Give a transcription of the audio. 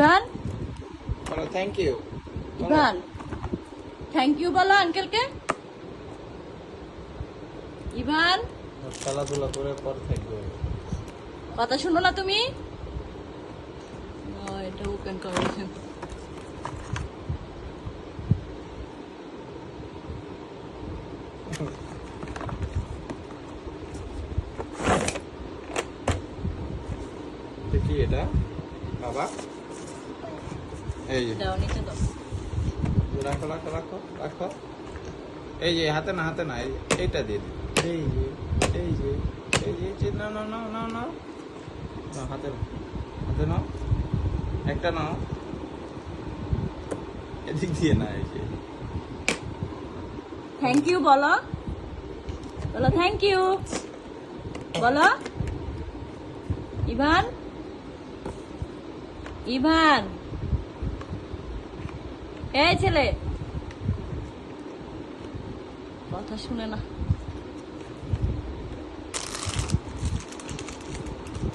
Ivan, বলো thank you. Ivan thank you বলো আঙ্কেলকে। ইভান খেলাধুলা করে পর থাকবে। কথা শুনো না তুমি? এটা ওপেন করো। কি এটা বাবা? এই যে দাও নিচে দাও। রাখো রাখো রাখো রাখো। এই যে হাতে না হাতে না, এইটা দিয়ে দিন। এই যে এই যে এই যে এই যে না না না না না না, হাতে নাও, হাতে নাও, একটা নাও, এদিক দিয়ে না। এই যে থ্যাংক ইউ বলো, বলো থ্যাংক ইউ বলো। ইভান, ইভান এই ছেলে কথা শুনে না।